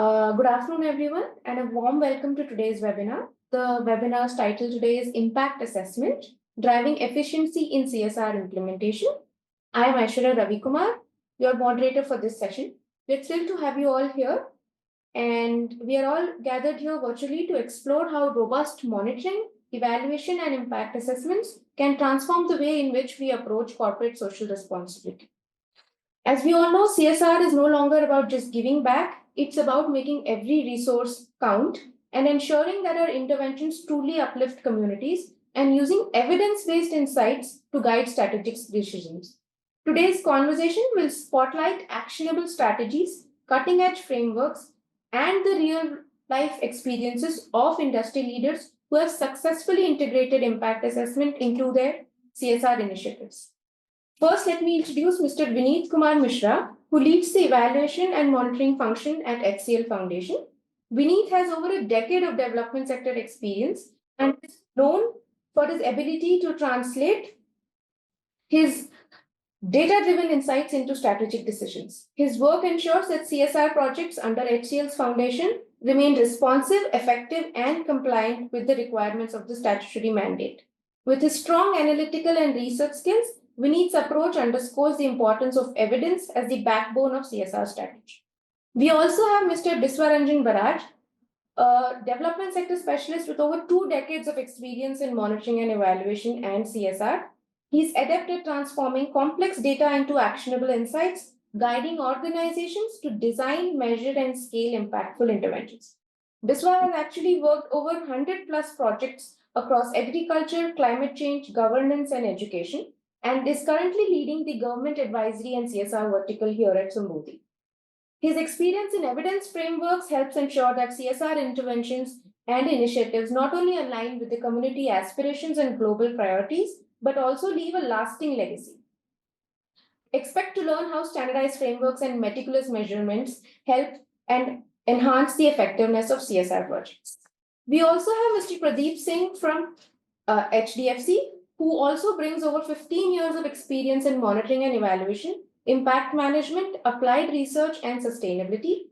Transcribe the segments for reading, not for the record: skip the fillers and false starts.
Good afternoon, everyone, and a warm welcome to today's webinar. The webinar's title today is Impact Assessment, Driving Efficiency in CSR Implementation. I am Aishwarya Ravikumar, your moderator for this session. We're thrilled to have you all here, and we are all gathered here virtually to explore how robust monitoring, evaluation, and impact assessments can transform the way in which we approach corporate social responsibility. As we all know, CSR is no longer about just giving back, it's about making every resource count and ensuring that our interventions truly uplift communities and using evidence based insights to guide strategic decisions. Today's conversation will spotlight actionable strategies, cutting edge frameworks, and the real life experiences of industry leaders who have successfully integrated impact assessment into their CSR initiatives. First, let me introduce Mr. Vineet Kumar Mishra, who leads the evaluation and monitoring function at HCL Foundation. Vineet has over a decade of development sector experience and is known for his ability to translate his data-driven insights into strategic decisions. His work ensures that CSR projects under HCL's foundation remain responsive, effective, and compliant with the requirements of the statutory mandate. With his strong analytical and research skills, Vineet's approach underscores the importance of evidence as the backbone of CSR strategy. We also have Mr. Biswaranjan Baraj, a development sector specialist with over 2 decades of experience in monitoring and evaluation and CSR. He's adept at transforming complex data into actionable insights, guiding organizations to design, measure, and scale impactful interventions. Biswa has actually worked over 100 plus projects across agriculture, climate change, governance, and education, and is currently leading the government advisory and CSR vertical here at Sambodhi. His experience in evidence frameworks helps ensure that CSR interventions and initiatives not only align with the community aspirations and global priorities, but also leave a lasting legacy. Expect to learn how standardized frameworks and meticulous measurements help and enhance the effectiveness of CSR projects. We also have Mr. Pradeep Singh from HDFC, who also brings over 15 years of experience in monitoring and evaluation, impact management, applied research, and sustainability.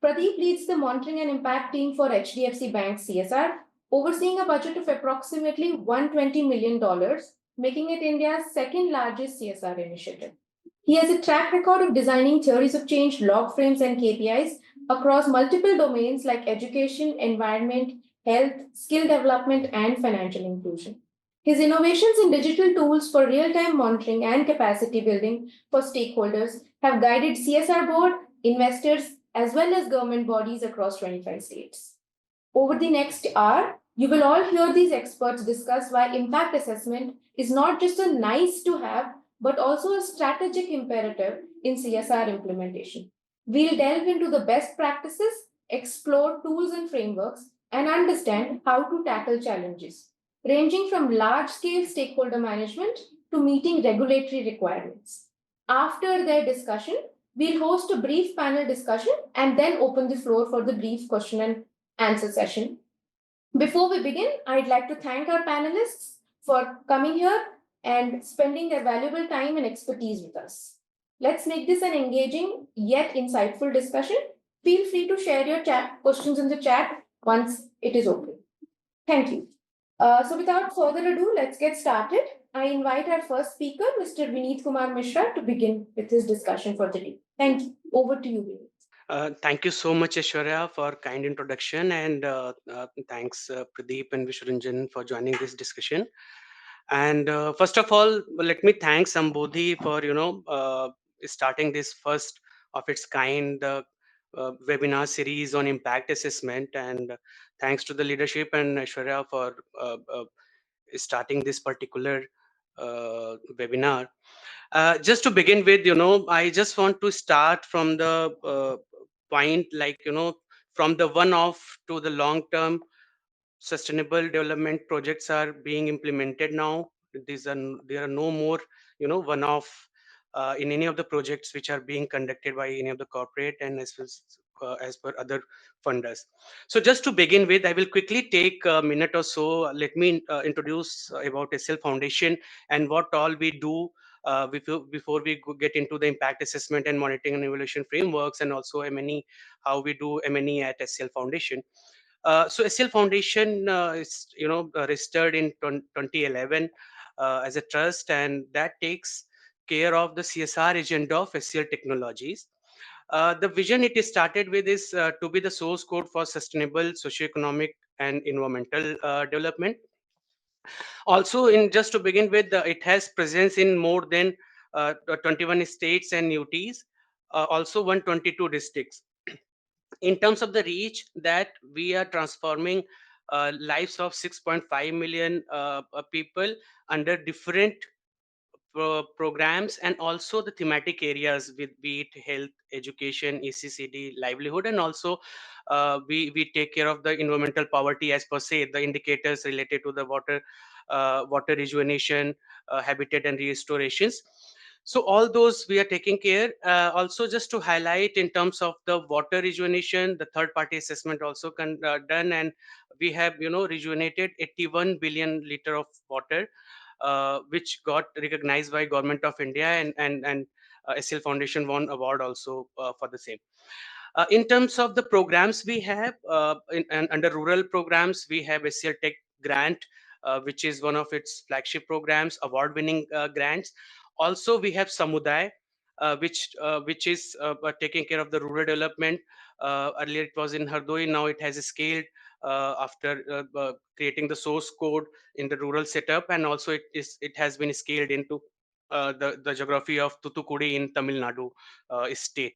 Pradeep leads the monitoring and impact team for HDFC Bank's CSR, overseeing a budget of approximately $120 million, making it India's second largest CSR initiative. He has a track record of designing theories of change, log frames, and KPIs across multiple domains like education, environment, health, skill development, and financial inclusion. His innovations in digital tools for real-time monitoring and capacity building for stakeholders have guided CSR board, investors, as well as government bodies across 25 states. Over the next hour, you will all hear these experts discuss why impact assessment is not just a nice to have, but also a strategic imperative in CSR implementation. We'll delve into the best practices, explore tools and frameworks, and understand how to tackle challenges, ranging from large-scale stakeholder management to meeting regulatory requirements. After their discussion, we'll host a brief panel discussion and then open the floor for the brief question and answer session. Before we begin, I'd like to thank our panelists for coming here and spending their valuable time and expertise with us. Let's make this an engaging yet insightful discussion. Feel free to share your questions in the chat once it is open. Thank you. So without further ado, let's get started. I invite our first speaker, Mr. Vineet Kumar Mishra, to begin with his discussion for the day. Thank you. Over to you, Vineet. Thank you so much, Aishwarya, for kind introduction, and thanks Pradeep and Vishwaranjan for joining this discussion. And first of all, let me thank Sambodhi for starting this first of its kind webinar series on impact assessment, and thanks to the leadership and Aishwarya for starting this particular webinar. Just to begin with, I just want to start from the point, like, from the one-off to the long-term sustainable development projects are being implemented now. There are no more, one-off in any of the projects which are being conducted by any of the corporate and as per other funders. So just to begin with, I will quickly take a minute or so. Let me introduce about HCL Foundation and what all we do before we get into the impact assessment and monitoring and evaluation frameworks, and also M&E, how we do M&E at HCL Foundation. So HCL Foundation is registered in 2011 as a trust, and that takes care of the CSR agenda of HCL Technologies. The vision it is started with is to be the source code for sustainable socioeconomic and environmental development. Also, in just to begin with, it has presence in more than 21 states and UTs, also 122 districts. In terms of the reach, that we are transforming lives of 6.5 million people under different programs, and also the thematic areas with be it health, education, ECCD, livelihood, and also we take care of the environmental poverty as per se, the indicators related to the water rejuvenation, habitat and restorations. So all those we are taking care. Also, just to highlight in terms of the water rejuvenation, the third party assessment also done, and we have rejuvenated 81 billion liter of water, which got recognized by Government of India, and SL Foundation won award also for the same. In terms of the programs we have, and under rural programs, we have SL Tech Grant, which is one of its flagship programs, award-winning grants. Also, we have Samudaya, which is taking care of the rural development. Earlier, it was in Hardoi. Now it has scaled after creating the source code in the rural setup, and also it has been scaled into the geography of Tutukudi in Tamil Nadu state.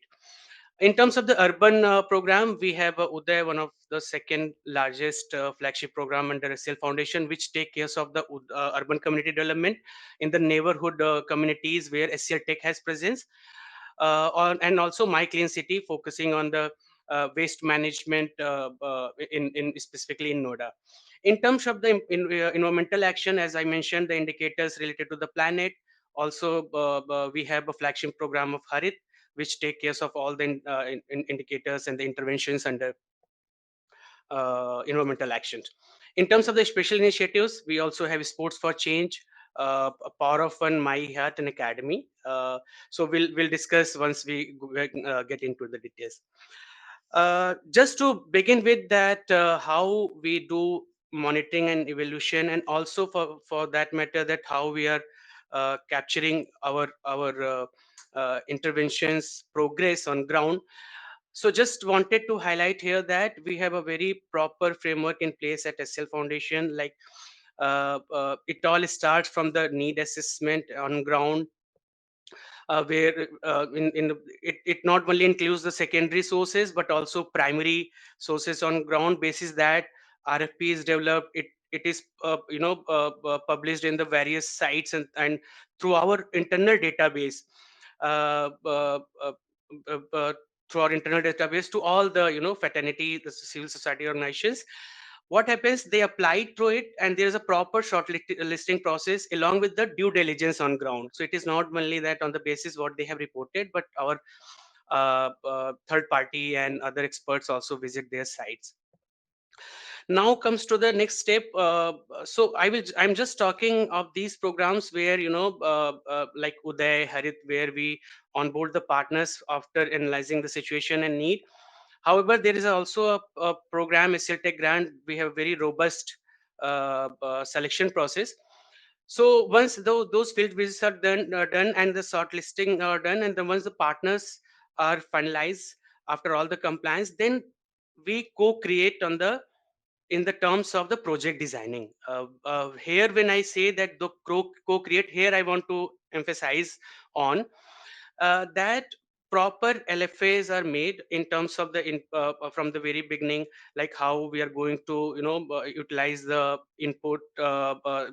In terms of the urban program, we have Uday, one of the second largest flagship program under SL Foundation, which take care of the urban community development in the neighborhood communities where SL Tech has presence, and also My Clean City, focusing on the waste management in specifically in Noida. In terms of the environmental action, as I mentioned, the indicators related to the planet. Also, we have a flagship program of Harit, which take care of all the indicators and the interventions under environmental actions. In terms of the special initiatives, we also have Sports for Change, a Power of One, My Heart, and Academy. So we'll discuss once we get into the details. Just to begin with that, how we do monitoring and evaluation, and also for that matter, that how we are capturing our interventions progress on ground. So just wanted to highlight here that we have a very proper framework in place at SL Foundation. Like it all starts from the need assessment on ground, where it not only includes the secondary sources but also primary sources on ground basis, that RFP is developed. It is published in the various sites, and through our internal database, uh, uh, uh, uh, through our internal database to all the fraternity, the civil society organizations. What happens, they apply through it, and there's a proper listing process along with the due diligence on ground. So it is not only that on the basis what they have reported, but our third party and other experts also visit their sites. Now comes to the next step. So I'm just talking of these programs where like Uday, Harit, where we onboard the partners after analyzing the situation and need. However, there is also a program, SLTech grant. We have very robust selection process. So once those field visits are done, and the shortlisting are done, and then once the partners are finalized after all the compliance, then we co-create on the in the terms of the project designing. Here, when I say that the co-create, here I want to emphasize on that proper LFAs are made in terms of from the very beginning, like how we are going to utilize the input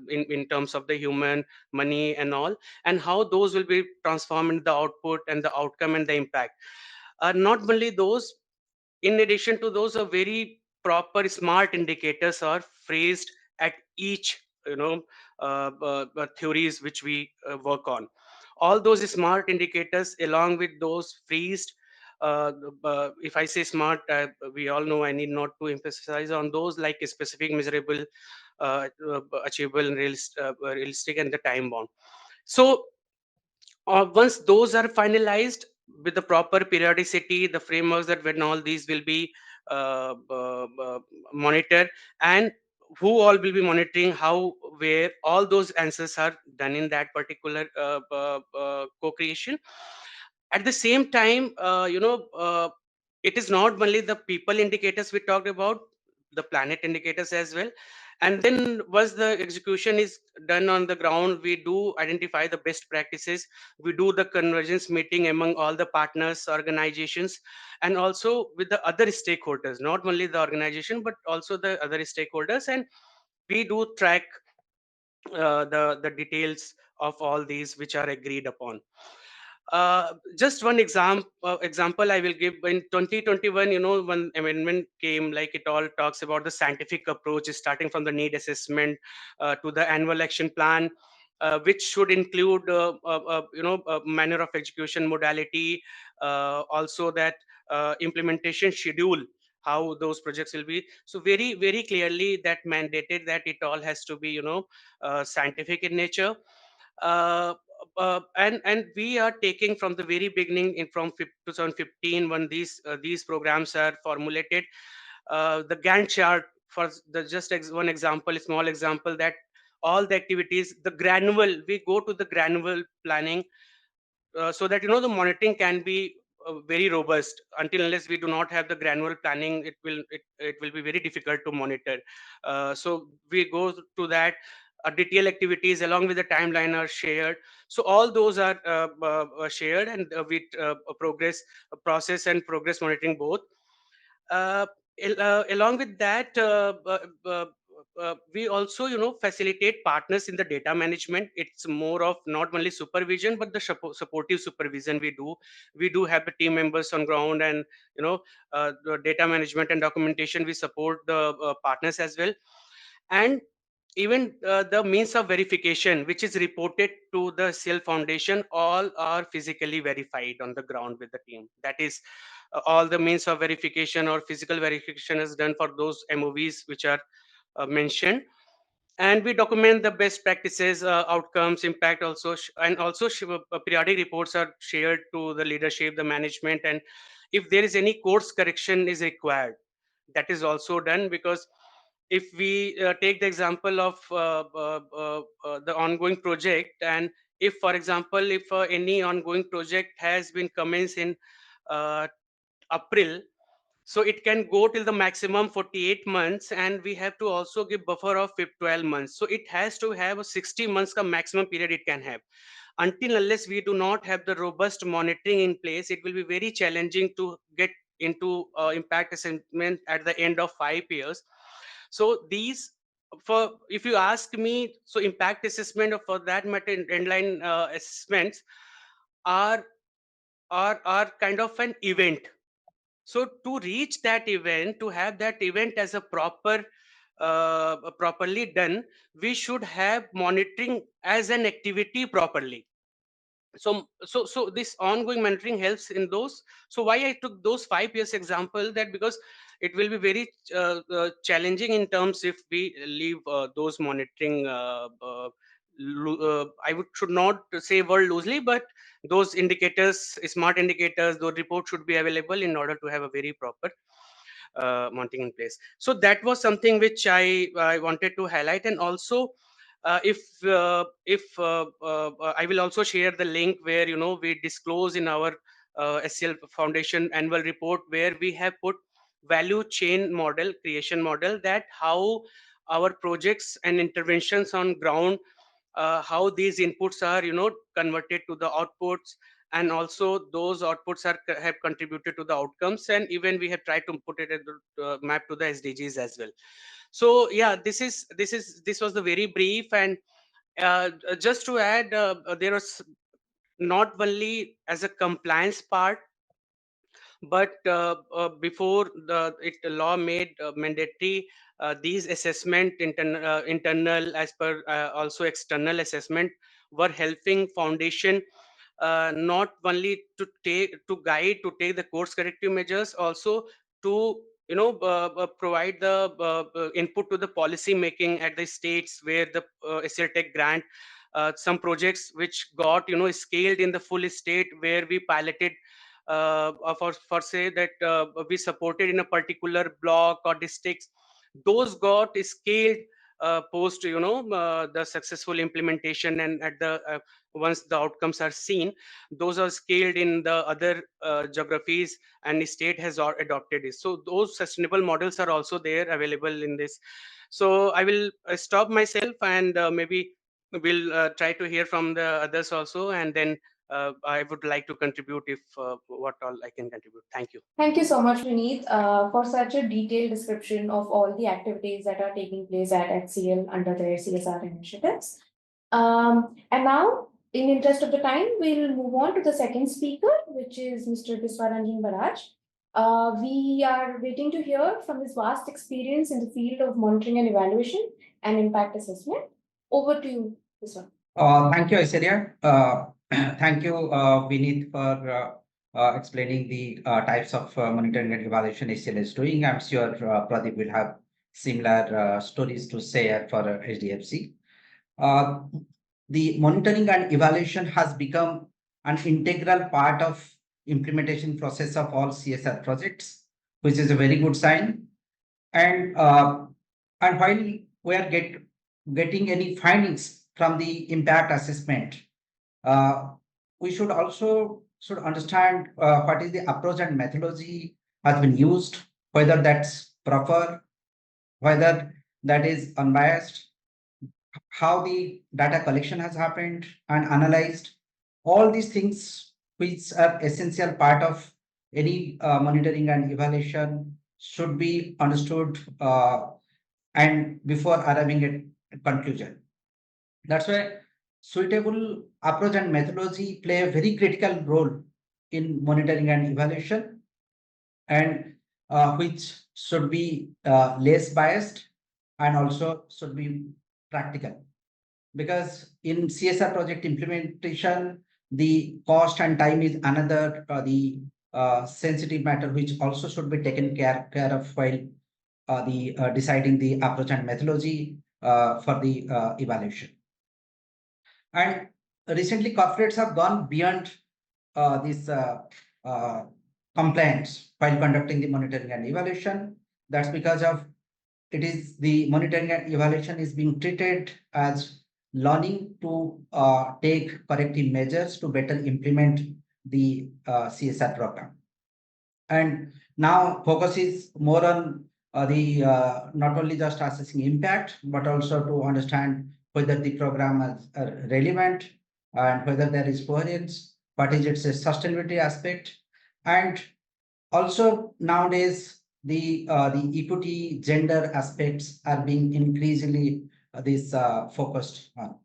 in terms of the human, money, and all, and how those will be transformed into the output and the outcome and the impact. Not only those, in addition to those, are very proper smart indicators are phrased at each theories which we work on. All those smart indicators along with those phrased, if I say smart, we all know I need not to emphasize on those, like specific, measurable, achievable, and realistic, and the time bound. So Once those are finalized with the proper periodicity, the frameworks that when all these will be monitored, and who all will be monitoring, how, where all those answers are done in that particular co-creation. At the same time, it is not only the people indicators we talked about, the planet indicators as well. And then once the execution is done on the ground, we do identify the best practices. We do the convergence meeting among all the partners organizations, and also with the other stakeholders, not only the organization but also the other stakeholders. And we do track the details of all these which are agreed upon. Just one example I will give. In 2021, when amendment came, like, it all talks about the scientific approach, starting from the need assessment to the annual action plan, which should include manner of execution modality, also that implementation schedule, how those projects will be. So very very clearly that mandated that it all has to be scientific in nature. uh, and we are taking from the very beginning, 2015, when these programs are formulated, the Gantt chart, for the just one example, a small example, that all the activities, the granular, we go to the granular planning, so that the monitoring can be very robust. Until unless we do not have the granular planning, it will be very difficult to monitor. So we go to that. Detailed activities along with the timeline are shared. So all those are shared, and we progress process and progress monitoring both. uh, Along with that, we also facilitate partners in the data management. It's more of not only supervision but the supportive supervision. We do have the team members on ground, and the data management and documentation, we support the partners as well. And even the means of verification which is reported to the HCL Foundation, all are physically verified on the ground with the team. That is, all the means of verification or physical verification is done for those MOVs which are mentioned. And we document the best practices, outcomes, impact also, and also periodic reports are shared to the leadership, the management. And if there is any course correction is required, that is also done. Because if we take the example of the ongoing project, and if, for example, if any ongoing project has been commenced in uh, April, so it can go till the maximum 48 months, and we have to also give buffer of 12 months. So it has to have a 60 months ka maximum period it can have. Until unless we do not have the robust monitoring in place, it will be very challenging to get into impact assessment at the end of 5 years. So these, for if you ask me, so impact assessment, or for that matter endline assessments, are are kind of an event. So to reach that event, to have that event as a properly done, we should have monitoring as an activity properly. So this ongoing mentoring helps in those. So why I took those 5 years example, that because it will be very challenging in terms if we leave those monitoring I would should not say word loosely, but those indicators, smart indicators, those reports should be available in order to have a very proper mounting in place. So that was something which I wanted to highlight. And also, if I will also share the link where we disclose in our HCL Foundation annual report, where we have put value chain model, creation model, that how our projects and interventions on ground, how these inputs are converted to the outputs, and also those outputs have contributed to the outcomes, and even we have tried to put it at the map to the SDGs as well. So yeah, this was the very brief. And just to add, there was not only as a compliance part, but before the law made mandatory these assessment, internal as per also external assessment, were helping foundation not only to guide, to take the course corrective measures, also to provide the input to the policy making at the states where the HCL Tech grant some projects which got scaled in the full state, where we piloted for say that we supported in a particular block or districts. Those got scaled post the successful implementation, and at the once the outcomes are seen, those are scaled in the other geographies, and the state has adopted it. So those sustainable models are also there available in this. So I will stop myself, and maybe we'll try to hear from the others also, and then I would like to contribute if what all I can contribute. Thank you. Thank you so much, Vineet, for such a detailed description of all the activities that are taking place at HCL under their CSR initiatives. And now, in interest of the time, we'll move on to the second speaker, which is Mr. Biswaranjan Baraj. We are waiting to hear from his vast experience in the field of monitoring and evaluation and impact assessment. Over to you, Biswaranjan. Thank you, Aishwarya. Thank you, Vineet, for explaining the types of monitoring and evaluation HCL is doing. I'm sure Pradeep will have similar stories to share for HDFC. The monitoring and evaluation has become an integral part of implementation process of all CSR projects, which is a very good sign. And while we are getting any findings from the impact assessment, we should also understand what is the approach and methodology has been used, whether that's proper, whether that is unbiased, how the data collection has happened and analyzed. All these things which are essential part of any monitoring and evaluation should be understood and before arriving at a conclusion. That's why suitable approach and methodology play a very critical role in monitoring and evaluation, and which should be less biased and also should be practical. Because in CSR project implementation, the cost and time is another the sensitive matter which also should be taken care of while deciding the approach and methodology for the evaluation. And recently, corporates have gone beyond this compliance while conducting the monitoring and evaluation. That's because of it is the monitoring and evaluation is being treated as learning to take corrective measures to better implement the CSR program. And now focus is more on the not only just assessing impact, but also to understand whether the program is relevant and whether there is coherence, what is its sustainability aspect. And also nowadays, the equity gender aspects are being increasingly this focused on.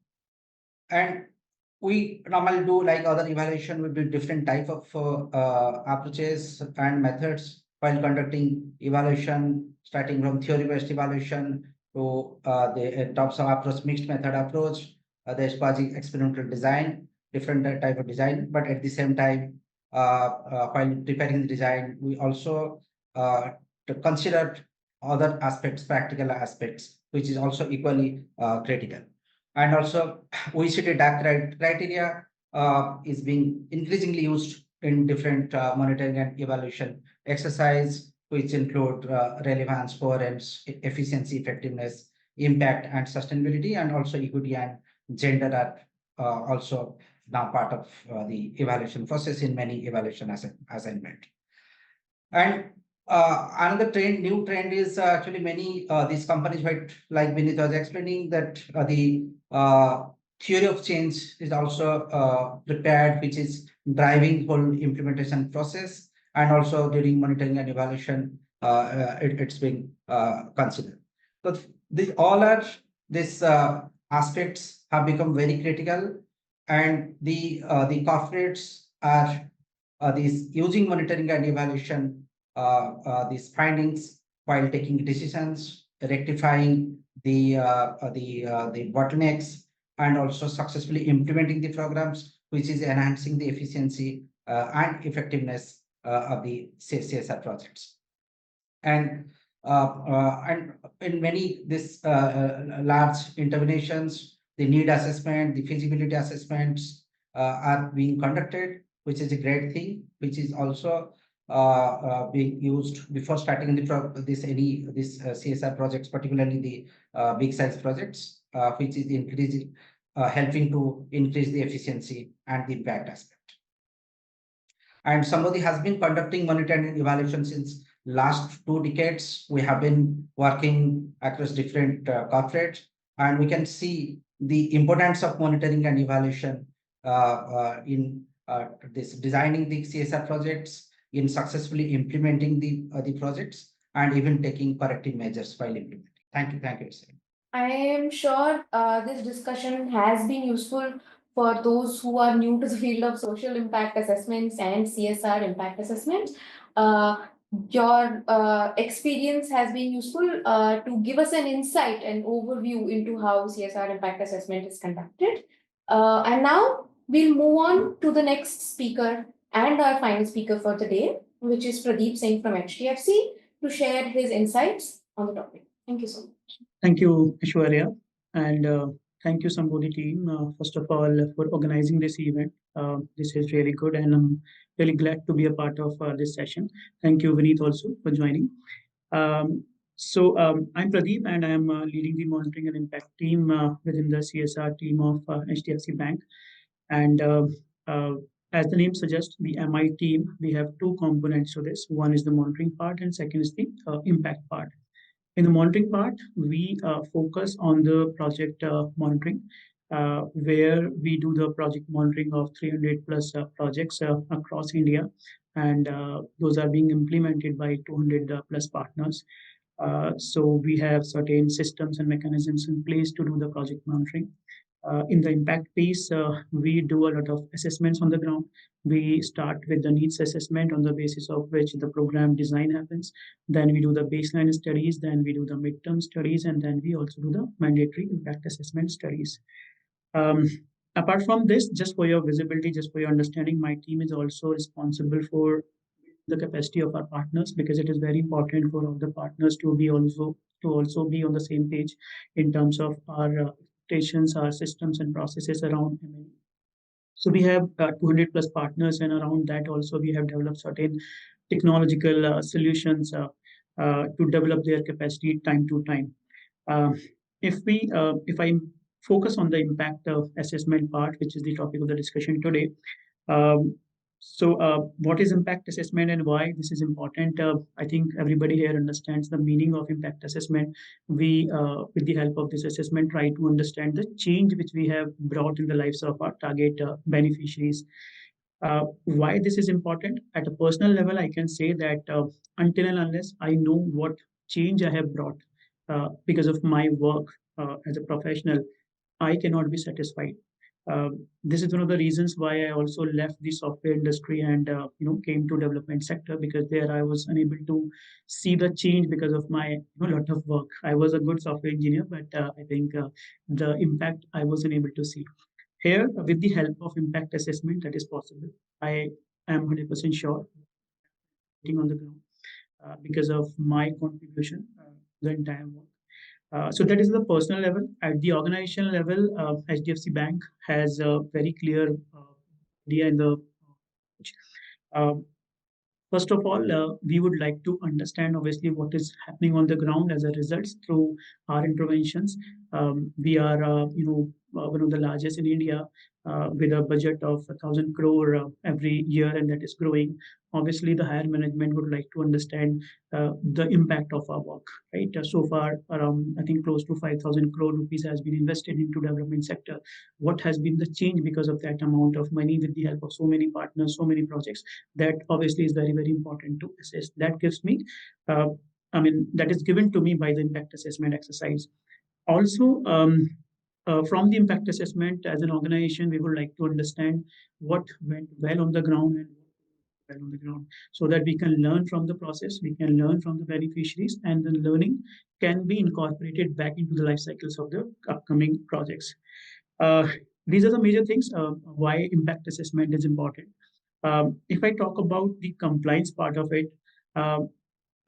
And we normally do like other evaluation would be different type of approaches and methods while conducting evaluation, starting from theory-based evaluation to the types of approach, mixed method approach, there's quasi experimental design, different type of design, but at the same time, while preparing the design, we also to consider other aspects, practical aspects, which is also equally critical. And also OECD DAC criteria is being increasingly used in different monitoring and evaluation exercise, which include relevance, coherence, efficiency, effectiveness, impact, and sustainability, and also equity and gender are also now part of the evaluation process in many evaluation assignment. And another new trend is actually many these companies, like Vineet was explaining, that the theory of change is also prepared, which is driving whole implementation process, and also during monitoring and evaluation, it's being considered. So all are these aspects have become very critical, and the corporates are these using monitoring and evaluation these findings while taking decisions, rectifying the bottlenecks, and also successfully implementing the programs, which is enhancing the efficiency and effectiveness of the CSR projects. And in many this large interventions the need assessment, the feasibility assessments are being conducted, which is a great thing, which is also being used before starting this CSR projects, particularly the big size projects, which is increasing, helping to increase the efficiency and the impact aspect. And Sambodhi has been conducting monitoring and evaluation since last 2 decades. We have been working across different corporates, and we can see the importance of monitoring and evaluation in this designing the CSR projects, in successfully implementing the projects, and even taking corrective measures while implementing. Thank you, sir. I am sure this discussion has been useful for those who are new to the field of social impact assessments and CSR impact assessments. Your experience has been useful to give us an insight and overview into how CSR impact assessment is conducted. And now we'll move on to the next speaker and our final speaker for the day, which is Pradeep Singh from HDFC, to share his insights on the topic. Thank you so much. Thank you, Aishwarya, and thank you, Sambodhi team, first of all, for organizing this event. This is really good, and I'm really glad to be a part of this session. Thank you, Vineet, also for joining. I'm Pradeep, and I'm leading the monitoring and impact team within the CSR team of HDFC Bank. And as the name suggests, the MI team, we have two components to this. One is the monitoring part, and second is the impact part. In the monitoring part, we focus on the project monitoring, where we do the project monitoring of 300 plus projects across India, and those are being implemented by 200 plus partners. So we have certain systems and mechanisms in place to do the project monitoring. In the impact piece, we do a lot of assessments on the ground. We start with the needs assessment on the basis of which the program design happens. Then we do the baseline studies, then we do the midterm studies, and then we also do the mandatory impact assessment studies. Um, Apart from this, just for your visibility, just for your understanding, my team is also responsible for the capacity of our partners, because it is very important for all the partners to also be on the same page in terms of our expectations, our systems and processes around M&A. So we have 200 plus partners, and around that also we have developed certain technological solutions to develop their capacity time to time. Uh, if I focus on the impact assessment part, which is the topic of the discussion today, um, what is impact assessment and why this is important? I think everybody here understands the meaning of impact assessment. We, with the help of this assessment, try to understand the change which we have brought in the lives of our target beneficiaries. Why this is important? At a personal level, I can say that until and unless I know what change I have brought because of my work as a professional, I cannot be satisfied. This is one of the reasons why I also left the software industry and came to development sector, because there I was unable to see the change because of my lot of work. I was a good software engineer, but I think the impact I wasn't able to see. Here, with the help of impact assessment, that is possible. I am 100% sure on the ground because of my contribution the entire work. So that is the personal level. At the organization level, HDFC Bank has a very clear idea in the uh, first of all, we would like to understand obviously what is happening on the ground as a result through our interventions. We are, one of the largest in India with a budget of 1,000 crore every year, and that is growing. Obviously, the higher management would like to understand the impact of our work. Right. So far, around I think close to 5,000 crore rupees has been invested into development sector. What has been the change because of that amount of money with the help of so many partners, so many projects? That obviously is very, very important to assess. That gives me, uh, that is given to me by the impact assessment exercise. Also, from the impact assessment as an organization, we would like to understand what went well on the ground and what went well on the ground, so that we can learn from the process, we can learn from the beneficiaries, and the learning can be incorporated back into the life cycles of the upcoming projects. Uh, these are the major things why impact assessment is important. If I talk about the compliance part of it, um,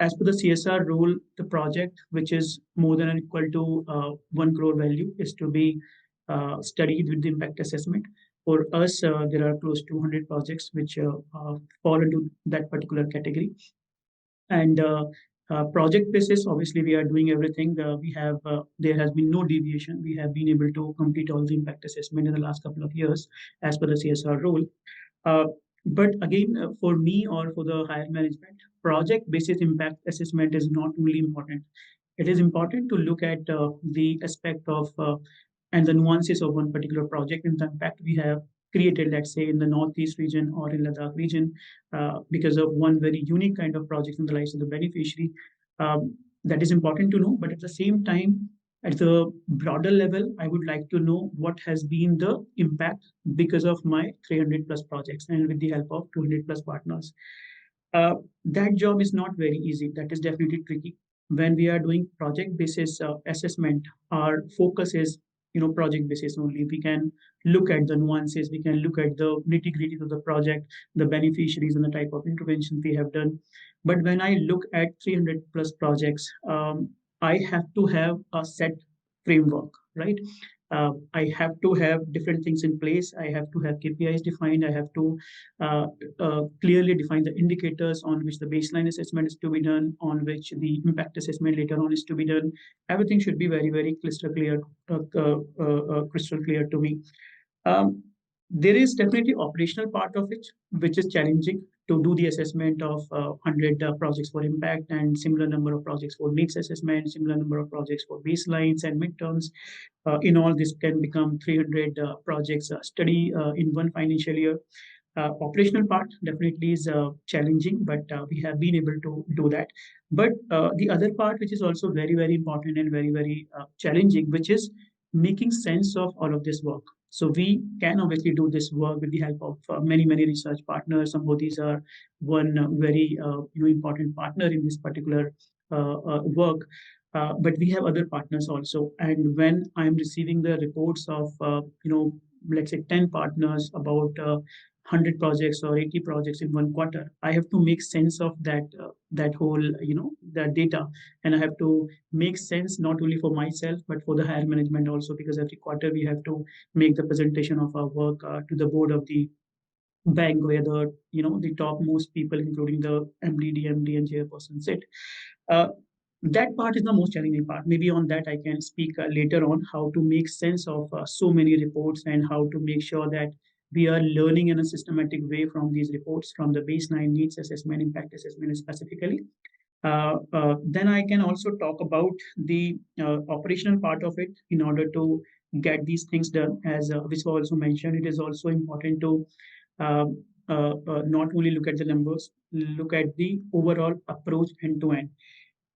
as per the CSR rule, the project which is more than or equal to 1 crore value is to be studied with the impact assessment. For us, there are close to 100 projects which fall into that particular category. And project basis, obviously, we are doing everything. We have There has been no deviation. We have been able to complete all the impact assessment in the last couple of years as per the CSR rule. Uh, but again, for me or for the higher management, project basis impact assessment is not only important. It is important to look at the aspect of and the nuances of one particular project and the impact we have created, let's say, in the Northeast region or in Ladakh region, because of one very unique kind of project in the lives of the beneficiary. That is important to know, but at the same time, at the broader level, I would like to know what has been the impact because of my 300 plus projects and with the help of 200 plus partners. That job is not very easy. That is definitely tricky. When we are doing project basis assessment, our focus is project basis only. We can look at the nuances, we can look at the nitty gritty of the project, the beneficiaries, and the type of intervention we have done. But when I look at 300 plus projects, I have to have a set framework, right? I have to have different things in place. I have to have KPIs defined. I have to clearly define the indicators on which the baseline assessment is to be done, on which the impact assessment later on is to be done. Everything should be very, very crystal clear to me. There is definitely operational part of it, which is challenging to do the assessment of 100 projects for impact and similar number of projects for needs assessment, similar number of projects for baselines and midterms. In all, this can become 300 projects study in one financial year. Operational part definitely is challenging, but we have been able to do that. But the other part, which is also very, very important and very, very challenging, which is making sense of all of this work. So we can obviously do this work with the help of many, many research partners. Sambodhis are one very important partner in this particular work. But we have other partners also. And when I'm receiving the reports of, let's say 10 partners about 100 projects or 80 projects in one quarter, I have to make sense of that whole, that data. And I have to make sense not only for myself, but for the higher management also, because every quarter we have to make the presentation of our work to the board of the bank where the top most people, including the MD, DMD, and chairperson sit. Uh, that part is the most challenging part. Maybe on that I can speak later on how to make sense of so many reports and how to make sure that we are learning in a systematic way from these reports, from the baseline needs assessment, impact assessment specifically. Then I can also talk about the operational part of it in order to get these things done. As Viswa also mentioned, it is also important to not only look at the numbers, look at the overall approach end to end.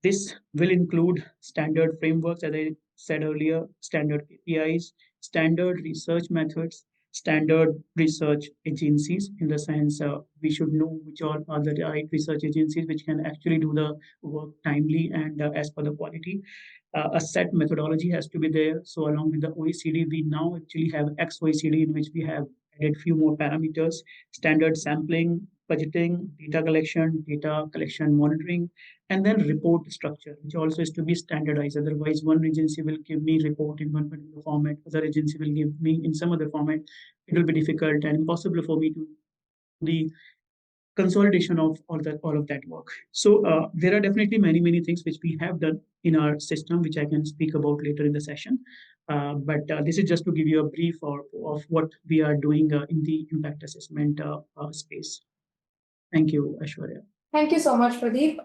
This will include standard frameworks, as I said earlier, standard KPIs, standard research methods, standard research agencies, in the sense we should know which are the right research agencies which can actually do the work timely and as per the quality. A set methodology has to be there. So along with the OECD, we now actually have XOECD, in which we have added few more parameters: standard sampling, budgeting, data collection monitoring, and then report structure, which also is to be standardized. Otherwise, one agency will give me report in one particular format, other agency will give me in some other format. It will be difficult and impossible for me to the consolidation of all of that work. So there are definitely many, many things which we have done in our system, which I can speak about later in the session. But this is just to give you a brief of what we are doing in the impact assessment space. Thank you, Aishwarya. Thank you so much, Pradeep.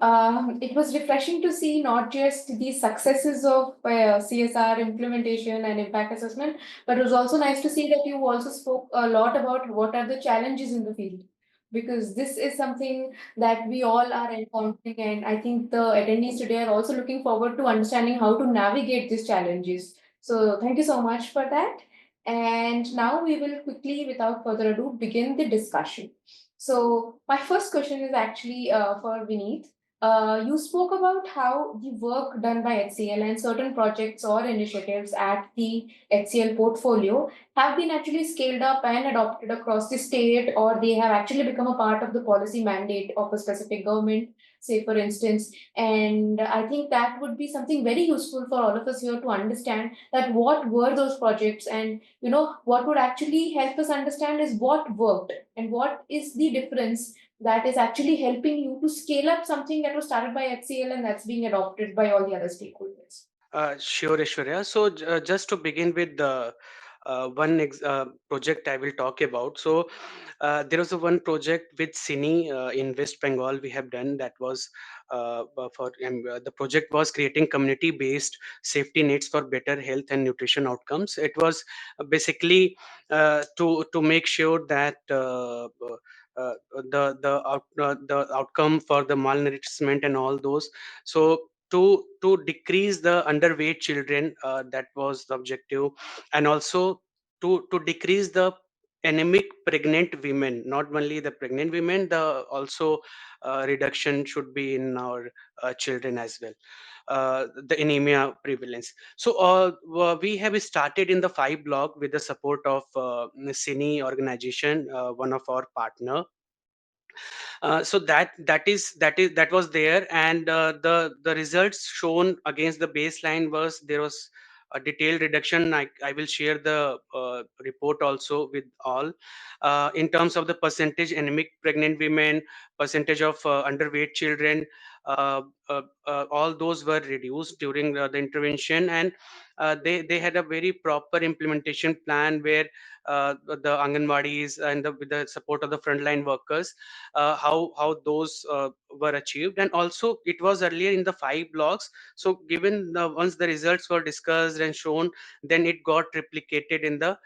It was refreshing to see not just the successes of CSR implementation and impact assessment, but it was also nice to see that you also spoke a lot about what are the challenges in the field, because this is something that we all are encountering, and I think the attendees today are also looking forward to understanding how to navigate these challenges. So thank you so much for that. And now we will quickly, without further ado, begin the discussion. So my first question is actually for Vineet. You spoke about how the work done by HCL and certain projects or initiatives at the HCL portfolio have been actually scaled up and adopted across the state, or they have actually become a part of the policy mandate of a specific government. say for instance. And I think that would be something very useful for all of us here to understand that what were those projects, and what would actually help us understand is what worked and what is the difference that is actually helping you to scale up something that was started by HCL and that's being adopted by all the other stakeholders. Sure, Aishwarya. So, just to begin with the project I will talk about. So, there was a one project with Cine in West Bengal we have done that was the project was creating community-based safety nets for better health and nutrition outcomes. It was basically to make sure that the outcome for the malnourishment and all those. So to decrease the underweight children, that was the objective, and also to decrease the anemic pregnant women. Not only the pregnant women, the also reduction should be in our children as well, the anemia prevalence. So we have started in the 5 block with the support of Cine organization, one of our partner. So that was there, and the results shown against the baseline was there was a detailed reduction. I will share the report also with all, in terms of the percentage anemic pregnant women, percentage of underweight children. All those were reduced during the intervention, and they had a very proper implementation plan where the Anganwadis and with the support of the frontline workers, how those were achieved. And also it was earlier in the 5 blocks. So given once the results were discussed and shown, then it got replicated in the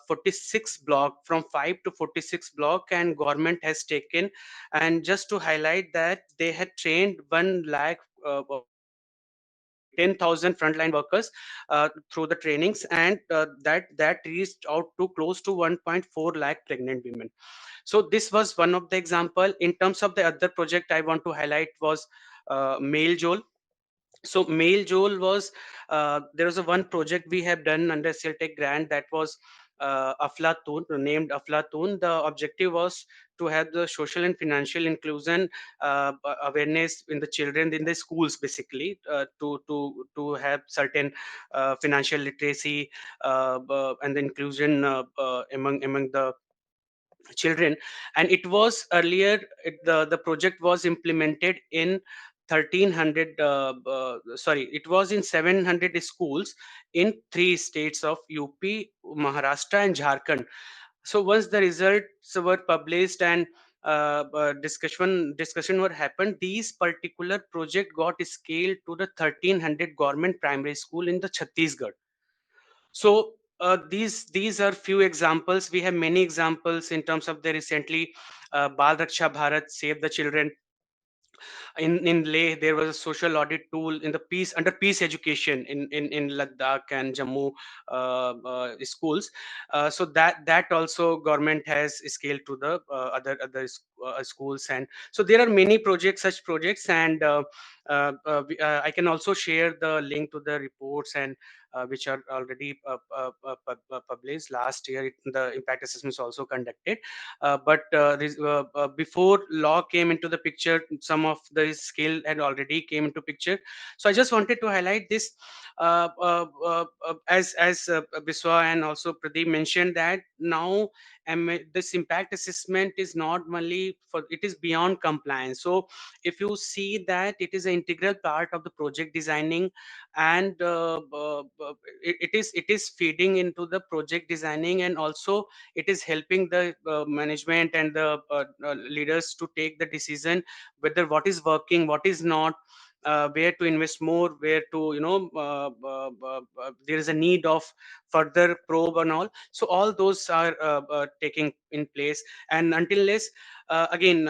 46 block, from 5 to 46 block, and government has taken. And just to highlight that, they had trained 1 lakh, 10,000 frontline workers through the trainings, and that reached out to close to 1.4 lakh pregnant women. So this was one of the example. In terms of the other project I want to highlight was Mail Joel. So Mail Joel was, there was a one project we have done under Celtech grant, that was Aflatun, named Aflatun. The objective was to have the social and financial inclusion awareness in the children in the schools, basically, to have certain financial literacy, and the inclusion among the children. And it was earlier, the project was implemented in 1300, sorry, it was in 700 schools in 3 states of UP, Maharashtra and Jharkhand. So once the results were published and discussion were happened, these particular project got scaled to the 1300 government primary school in the Chhattisgarh. So these are few examples. We have many examples in terms of the recently Bal Raksha Bharat, Save the Children. In Leh, there was a social audit tool in the peace, under peace education in Ladakh and Jammu schools. So that also government has scaled to the other schools. And so there are many projects, such projects, and I can also share the link to the reports, and which are already published. Last year the impact assessments also conducted, before law came into the picture, some of the skill had already came into picture. So I just wanted to highlight this, as Biswa and also Pradeep mentioned, that now this impact assessment is not only for, it is beyond compliance. So if you see that, it is an integral part of the project designing, and it is feeding into the project designing, and also it is helping the management and the leaders to take the decision whether what is working, what is not, where to invest more, where to, there is a need of further probe and all. So all those are taking in place. And again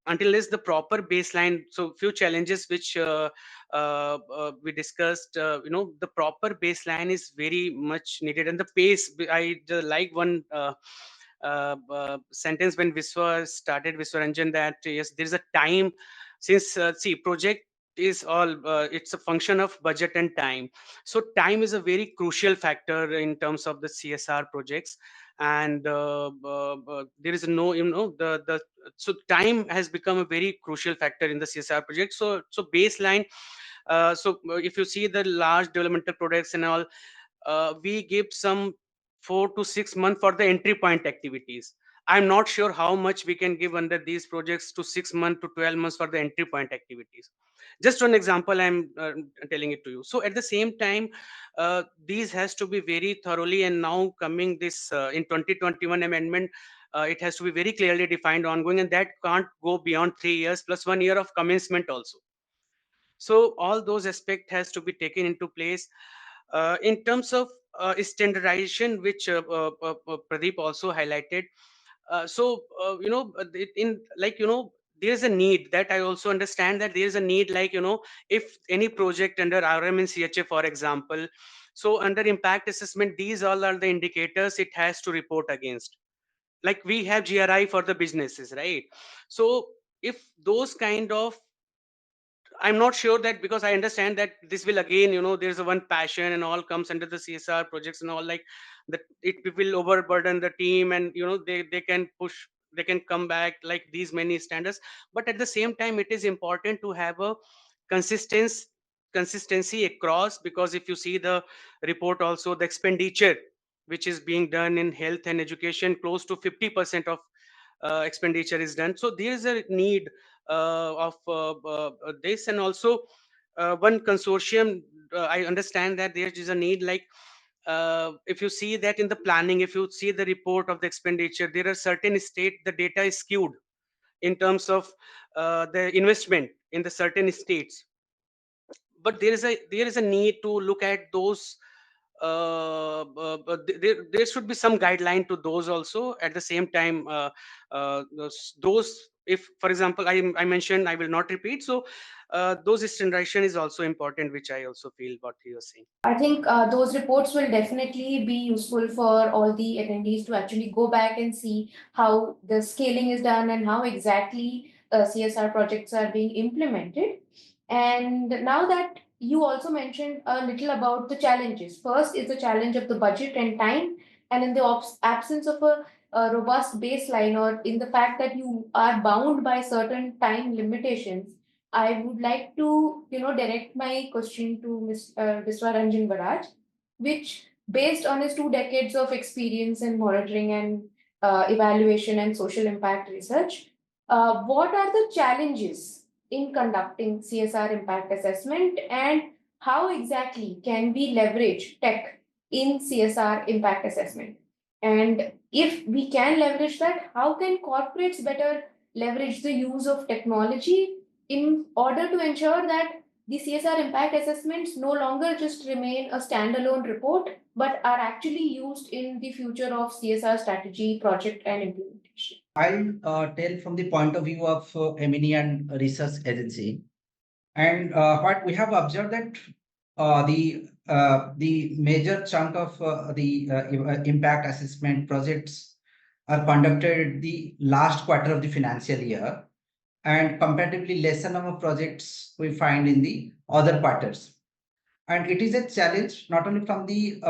until less the proper baseline, so few challenges which we discussed, the proper baseline is very much needed, and the pace, I like one sentence when Viswa started, Viswaranjan, that yes, there is a time. Since see, project is all, it's a function of budget and time. So time is a very crucial factor in terms of the CSR projects. and there is no, the so time has become a very crucial factor in the CSR project. So baseline, if you see the large developmental projects and all, we give some 4 to 6 months for the entry point activities. I'm not sure how much we can give under these projects to 6 months to 12 months for the entry point activities. Just one example, I'm telling it to you. So at the same time, these has to be very thoroughly, and now coming this in 2021 amendment, it has to be very clearly defined ongoing, and that can't go beyond 3 years plus 1 year of commencement also. So all those aspect has to be taken into place. In terms of standardization, which Pradeep also highlighted. In, like, there's a need that I also understand, that there's a need, like, if any project under RM and CHA, for example, so under impact assessment, these all are the indicators it has to report against. Like we have GRI for the businesses, right? So if those kind of, I'm not sure that, because I understand that this will again, there's a one passion and all comes under the CSR projects and all, like that it will overburden the team, and they can push, they can come back like these many standards. But at the same time, it is important to have a consistency consistency across, because if you see the report also, the expenditure which is being done in health and education, close to 50% of expenditure is done. So there is a need of this. And also one consortium, I understand that there is a need, like if you see that in the planning, if you see the report of the expenditure, there are certain state the data is skewed in terms of the investment in the certain states. But there is a need to look at those. There should be some guideline to those also. At the same time, those, if for example I mentioned, I will not repeat. So those standardization is also important, which I also feel what you are saying. I think those reports will definitely be useful for all the attendees to actually go back and see how the scaling is done and how exactly CSR projects are being implemented. And now that you also mentioned a little about the challenges. First is the challenge of the budget and time, and in the absence of a robust baseline, or in the fact that you are bound by certain time limitations, I would like to, direct my question to Ms. Biswaranjan Baraj, which, based on his 2 decades of experience in monitoring and evaluation and social impact research, what are the challenges in conducting CSR impact assessment, and how exactly can we leverage tech in CSR impact assessment? And if we can leverage that, how can corporates better leverage the use of technology in order to ensure that the CSR impact assessments no longer just remain a standalone report, but are actually used in the future of CSR strategy, project, and implementation? I'll tell from the point of view of M&E and research agency. And what we have observed that the major chunk of the impact assessment projects are conducted the last quarter of the financial year, and comparatively lesser number of projects we find in the other quarters. And it is a challenge not only from the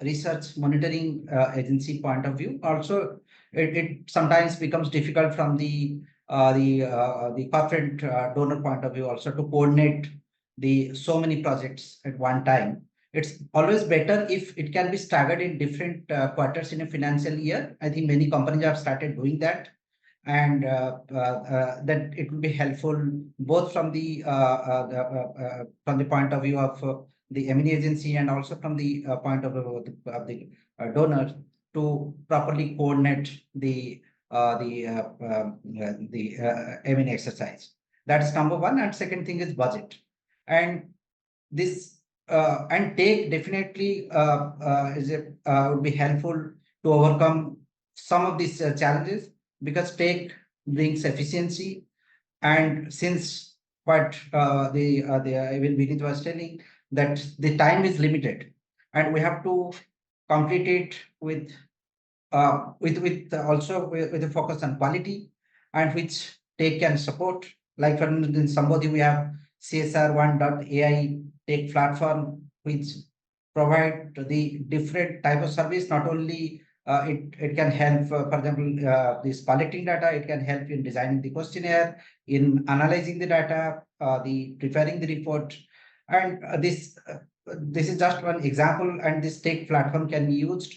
research monitoring agency point of view, also it sometimes becomes difficult from the corporate donor point of view also to coordinate the so many projects at one time. It's always better if it can be staggered in different quarters in a financial year. I think many companies have started doing that, and that it will be helpful both from the point of view of the M&E agency, and also from the point of view of the donor, to properly coordinate the M&E exercise. That's number one. And second thing is budget, and this and take definitely would be helpful to overcome some of these challenges, because take brings efficiency. And since what even Vineet was telling, that the time is limited and we have to complete it with also with a focus on quality, and which take can support. Like for instance, in Sambodhi, we have CSR1.ai tech platform, which provide the different type of service, not only it can help, for example, this collecting data, it can help in designing the questionnaire, in analyzing the data, the preparing the report. And this is just one example, and this tech platform can be used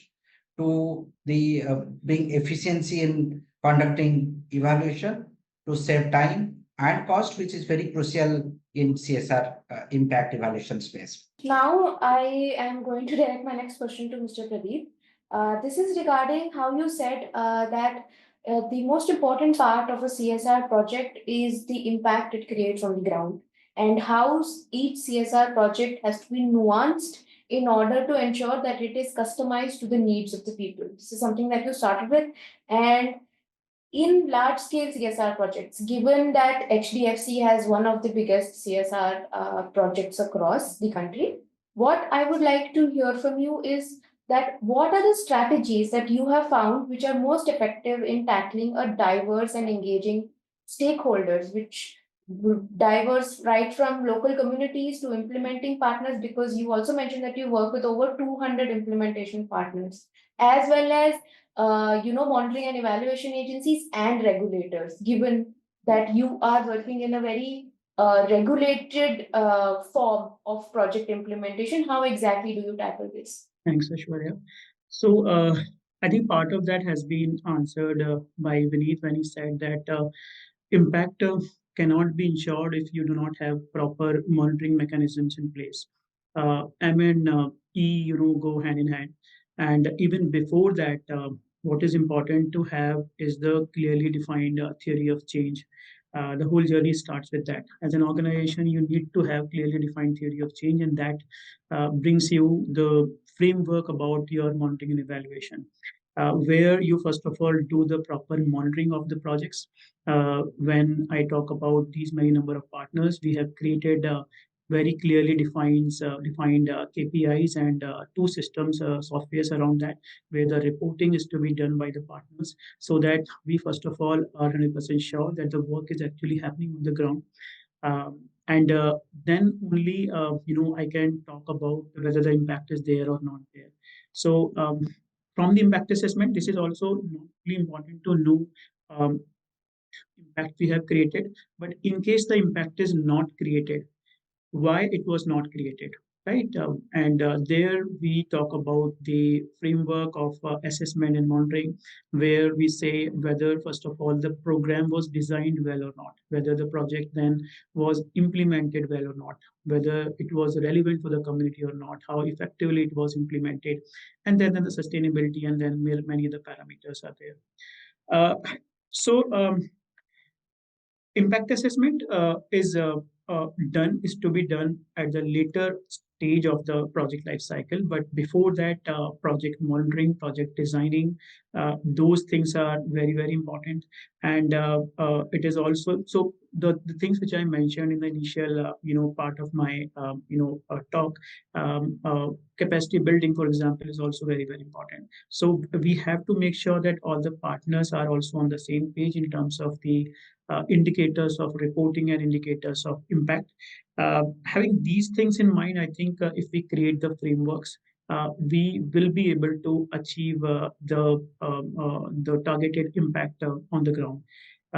to the bring efficiency in conducting evaluation to save time and cost, which is very crucial in CSR impact evaluation space. Now, I am going to direct my next question to Mr. Pradeep. This is regarding how you said that the most important part of a CSR project is the impact it creates on the ground, and how each CSR project has to be nuanced in order to ensure that it is customized to the needs of the people. This is something that you started with. And in large scale CSR projects, given that HDFC has one of the biggest CSR projects across the country, what I would like to hear from you is that what are the strategies that you have found which are most effective in tackling a diverse and engaging stakeholders, which diverse right from local communities to implementing partners, because you also mentioned that you work with over 200 implementation partners, as well as monitoring and evaluation agencies and regulators, given that you are working in a very regulated form of project implementation. How exactly do you tackle this? Thanks, Ashwarya. So, I think part of that has been answered by Vineet when he said that impact cannot be ensured if you do not have proper monitoring mechanisms in place. M and E, go hand in hand. And even before that, what is important to have is the clearly defined theory of change. The whole journey starts with that. As an organization, you need to have clearly defined theory of change, and that brings you the framework about your monitoring and evaluation, where you first of all do the proper monitoring of the projects. When I talk about these many number of partners, we have created very clearly defined KPIs and two systems, softwares around that, where the reporting is to be done by the partners, so that we first of all are 100% sure that the work is actually happening on the ground. And then only I can talk about whether the impact is there or not there. So from the impact assessment, this is also not really important to know um, impact we have created, but in case the impact is not created, why it was not created, right? And there we talk about the framework of assessment and monitoring, where we say whether, first of all, the program was designed well or not, whether the project then was implemented well or not, whether it was relevant for the community or not, how effectively it was implemented, and then the sustainability, and then many other parameters are there. So impact assessment is to be done at the later stage of the project life cycle, but before that, project monitoring, project designing, those things are very very important. And it is also so the things which I mentioned in the initial part of my talk, capacity building, for example, is also very very important. So we have to make sure that all the partners are also on the same page in terms of the indicators of reporting and indicators of impact. Having these things in mind, I think if we create the frameworks, we will be able to achieve the targeted impact on the ground.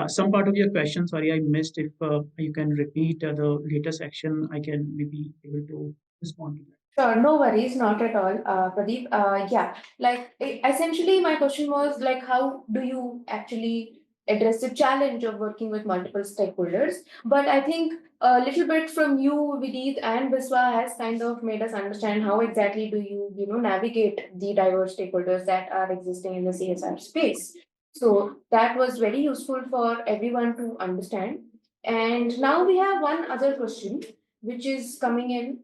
Some part of your question, sorry, I missed. If you can repeat the later section, I can maybe able to respond to that. Sure, no worries, not at all, Pradeep. Yeah, like essentially, my question was like, how do you actually address the challenge of working with multiple stakeholders? But I think a little bit from you, Vineet and Biswa, has kind of made us understand how exactly do you navigate the diverse stakeholders that are existing in the CSR space. So that was very useful for everyone to understand. And now we have one other question which is coming in,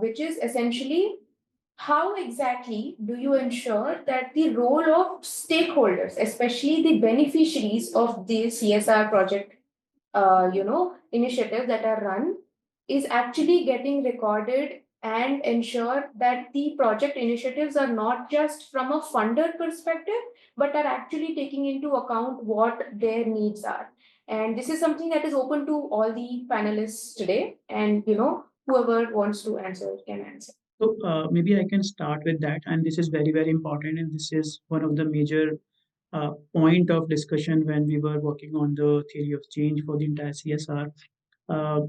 which is essentially how exactly do you ensure that the role of stakeholders, especially the beneficiaries of the CSR project, initiatives that are run, is actually getting recorded and ensure that the project initiatives are not just from a funder perspective, but are actually taking into account what their needs are. And this is something that is open to all the panelists today. And whoever wants to answer can answer. So maybe I can start with that, and this is very, very important, and this is one of the major point of discussion when we were working on the theory of change for the entire CSR. Uh,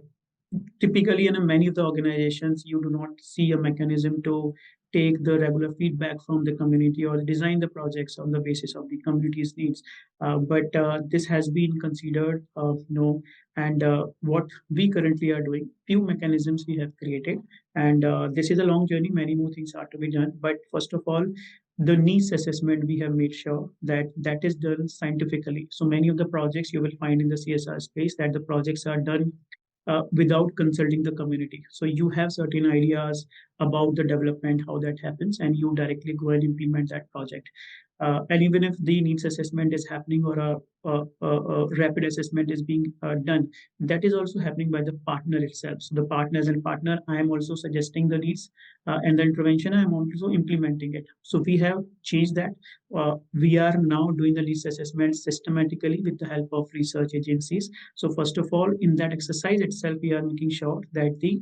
Typically, in many of the organizations, you do not see a mechanism to take the regular feedback from the community or design the projects on the basis of the community's needs. But this has been considered, and what we currently are doing, few mechanisms we have created, and this is a long journey. Many more things are to be done. But first of all, the needs assessment, we have made sure that that is done scientifically. So many of the projects you will find in the CSR space, that the projects are done without consulting the community. So you have certain ideas about the development, how that happens, and you directly go and implement that project. And even if the needs assessment is happening or a rapid assessment is being done, that is also happening by the partner itself. So the partner as a partner, I am also suggesting the needs and the intervention. I am also implementing it. So we have changed that. We are now doing the needs assessment systematically with the help of research agencies. So first of all, in that exercise itself, we are making sure that the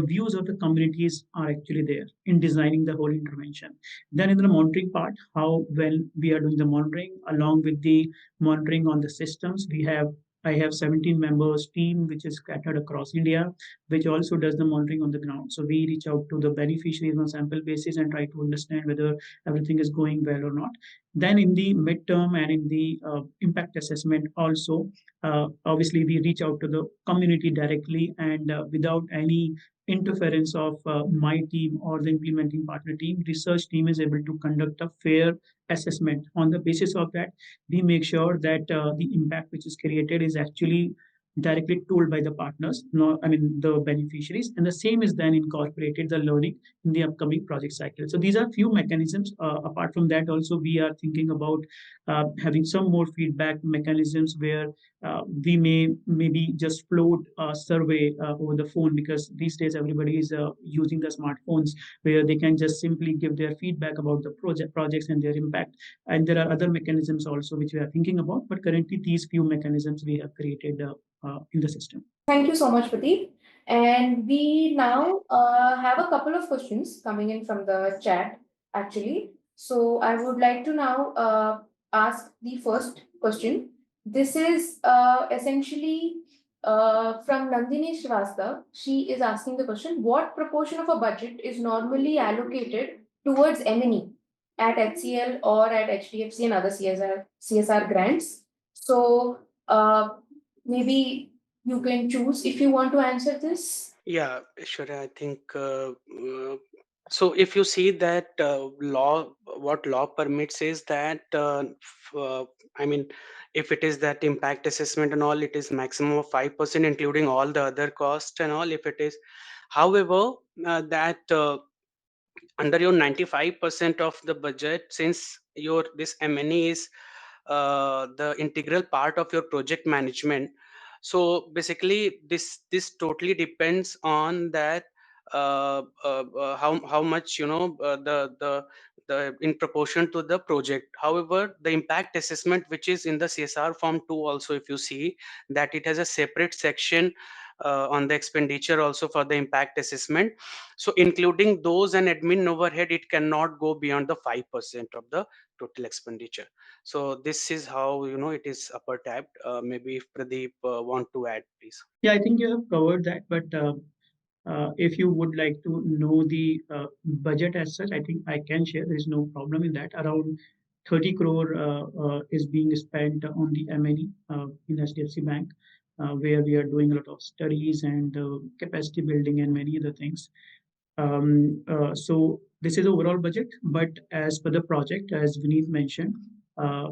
views of the communities are actually there in designing the whole intervention. Then in the monitoring part, how when we are doing the monitoring, along with the monitoring on the systems, I have 17 members team which is scattered across India, which also does the monitoring on the ground. So we reach out to the beneficiaries on sample basis and try to understand whether everything is going well or not. Then in the midterm and in the impact assessment also, obviously we reach out to the community directly and without any interference of my team or the implementing partner team, research team is able to conduct a fair assessment. On the basis of that, we make sure that the impact which is created is actually directly told by the partners, no, I mean the beneficiaries, and the same is then incorporated the learning in the upcoming project cycle. So these are few mechanisms. Apart from that, also we are thinking about having some more feedback mechanisms where we may maybe just float a survey over the phone, because these days everybody is using the smartphones where they can just simply give their feedback about the projects and their impact. And there are other mechanisms also which we are thinking about, but currently these few mechanisms we have created in the system. Thank you so much, Pradeep. And we now have a couple of questions coming in from the chat, actually. So I would like to now ask the first question. This is essentially from Nandini Srivastav. She is asking the question: what proportion of a budget is normally allocated towards M&E at HCL or at HDFC and other CSR grants? So maybe you can choose if you want to answer this. Yeah, sure. I think so. If you see that what law permits is that, I mean, if it is that impact assessment and all, it is maximum of 5%, including all the other costs and all. If it is, however, that under your 95% of the budget, since your this M&E is the integral part of your project management, so basically this totally depends on that, how much, the in proportion to the project. However, the impact assessment, which is in the CSR form 2 also, if you see that it has a separate section on the expenditure also for the impact assessment. So including those and admin overhead, it cannot go beyond the 5% of the total expenditure. So this is how, it is upper tabbed. Maybe if Pradeep want to add, please. Yeah, I think you have covered that, but if you would like to know the budget as such, I think I can share. There is no problem in that. Around 30 crore is being spent on the M&E in HDFC Bank, where we are doing a lot of studies and capacity building and many other things. So this is the overall budget, but as per the project, as Vineet mentioned,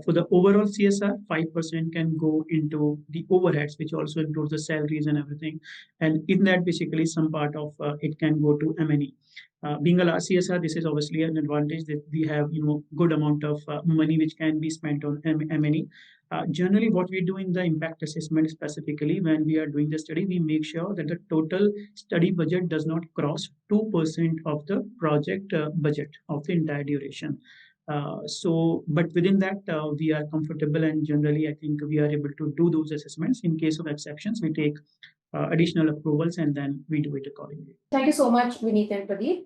for the overall CSR, 5% can go into the overheads, which also includes the salaries and everything. And in that, basically, some part of it can go to M&E. Being a large CSR, this is obviously an advantage that we have, good amount of money which can be spent on M&E. Generally, what we do in the impact assessment specifically, when we are doing the study, we make sure that the total study budget does not cross 2% of the project budget of the entire duration. But within that, we are comfortable, and generally, I think we are able to do those assessments. In case of exceptions, we take additional approvals, and then we do it accordingly. Thank you so much, Vineet and Pradeep.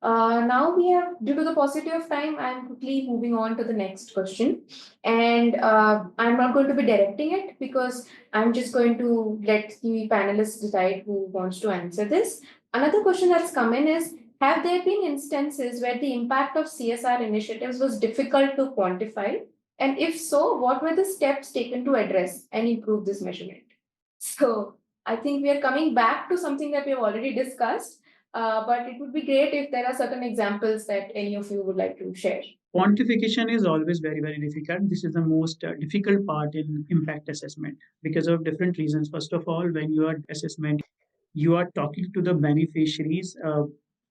Now we have, due to the paucity of time, I'm quickly moving on to the next question. And I'm not going to be directing it because I'm just going to let the panelists decide who wants to answer this. Another question that's come in is, have there been instances where the impact of CSR initiatives was difficult to quantify? And if so, what were the steps taken to address and improve this measurement? So I think we are coming back to something that we have already discussed, but it would be great if there are certain examples that any of you would like to share. Quantification is always very, very difficult. This is the most difficult part in impact assessment because of different reasons. First of all, when you are assessment, you are talking to the beneficiaries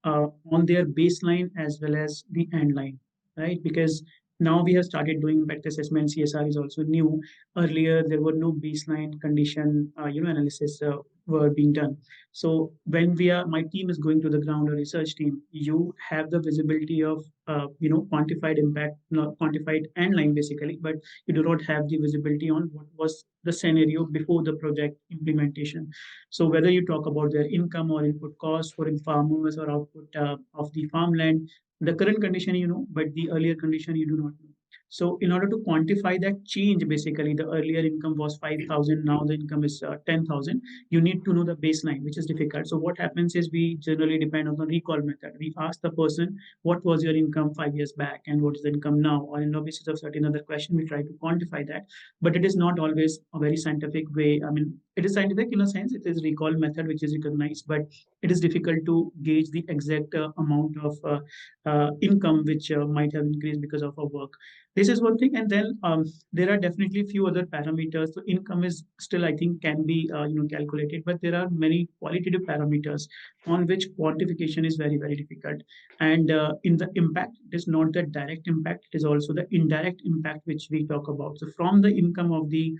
on their baseline as well as the end line, right? Because now we have started doing impact assessment. CSR is also new. Earlier, there were no baseline condition, analysis were being done. So when my team is going to the ground, or research team, you have the visibility of, quantified impact, not quantified end line basically, but you do not have the visibility on what was the scenario before the project implementation. So whether you talk about their income or input costs for farmers or output of the farmland, the current condition you know, but the earlier condition you do not know. So in order to quantify that change, basically the earlier income was 5,000, now the income is 10,000. You need to know the baseline, which is difficult. So what happens is we generally depend on the recall method. We ask the person, what was your income 5 years back and what is the income now? Or in the basis of certain other question, we try to quantify that. But it is not always a very scientific way. I mean, it is scientific in a sense, it is recall method which is recognized, but it is difficult to gauge the exact amount of income which might have increased because of our work. This is one thing, and then there are definitely few other parameters. So income is still, I think, can be calculated, but there are many qualitative parameters on which quantification is very, very difficult. And in the impact, it is not the direct impact; it is also the indirect impact which we talk about. So from the income of the